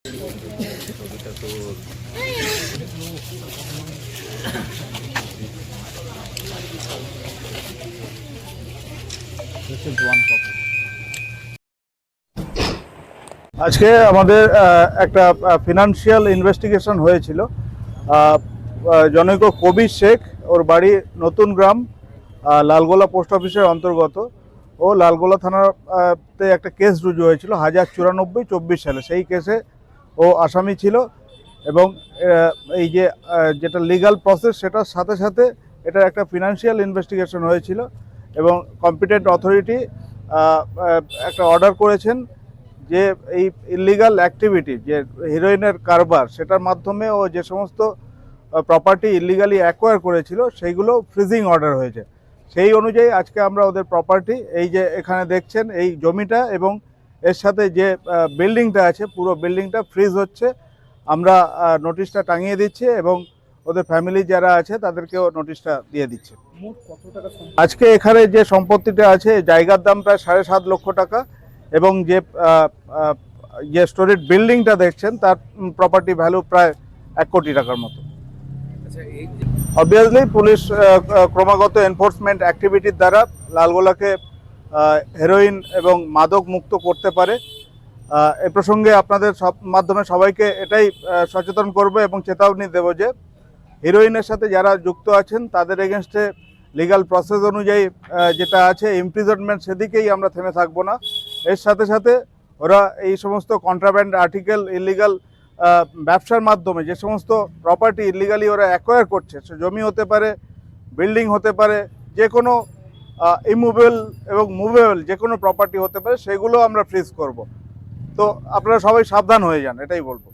আজকে আমাদের একটা ফিনান্সিয়াল ইনভেস্টিগেশন হয়েছিল। জনৈক কবির শেখ, ওর বাড়ি নতুন গ্রাম, লালগোলা পোস্ট অফিসের অন্তর্গত। ও লালগোলা থানাতে একটা কেস রুজু হয়েছিল 1094-24 সালে। সেই কেসে ও আসামি ছিল এবং এই যে যেটা লিগ্যাল প্রসেস সেটার সাথে সাথে এটা একটা ফিনান্সিয়াল ইনভেস্টিগেশন হয়েছিল এবং কম্পিটেন্ট অথরিটি একটা অর্ডার করেছেন যে এই ইলিগাল অ্যাক্টিভিটি, যে হিরোইনের কারবার, সেটার মাধ্যমে ও যে সমস্ত প্রপার্টি ইলিগালি অ্যাকোয়ার করেছিল সেইগুলো ফ্রিজিং অর্ডার হয়েছে। সেই অনুযায়ী আজকে আমরা ওদের প্রপার্টি, এই যে এখানে দেখছেন এই জমিটা এবং এর সাথে যে বিল্ডিংটা আছে, পুরো বিল্ডিংটা ফ্রিজ হচ্ছে। আমরা নোটিশটা টাঙিয়ে দিচ্ছি এবং ওদের ফ্যামিলি যারা আছে তাদেরকেও নোটিশটা দিয়ে দিচ্ছে। আজকে এখানে যে সম্পত্তিটা আছে, জায়গার দাম প্রায় 7.5 লক্ষ টাকা এবং যে স্টোরেজ বিল্ডিংটা দেখছেন তার প্রপার্টি ভ্যালু প্রায় 1 কোটি টাকার মতো। অবভিয়াসলি পুলিশ ক্রমাগত এনফোর্সমেন্ট অ্যাক্টিভিটির দ্বারা লালগোলাকে হেরোইন এবং মাদক মুক্ত করতে পারে। এ প্রসঙ্গে আপনাদের মাধ্যমে সবাইকে এটাই সচেতন করব এবং চেতাবনী দেব যে হিরোইনের সাথে যারা যুক্ত আছেন তাদের এগেনস্টে লিগ্যাল প্রসেস অনুযায়ী যেটা আছে ইমপ্রিজনমেন্ট, সেদিকেই আমরা থেমে থাকবো না। এর সাথে সাথে ওরা এই সমস্ত কন্ট্রাব্যান্ড আর্টিকেল, ইলিগাল ব্যবসার মাধ্যমে যে সমস্ত প্রপার্টি ইলিগালি ওরা অ্যাকোয়ার করছে, সে জমি হতে পারে, বিল্ডিং হতে পারে, যে কোনো ইমুভেবল এবং মুভেবল যে কোনো প্রপার্টি হতে পারে, সেগুলো আমরা ফ্রিজ করব। তো আপনারা সবাই সাবধান হয়ে যান, এটাই বলবো।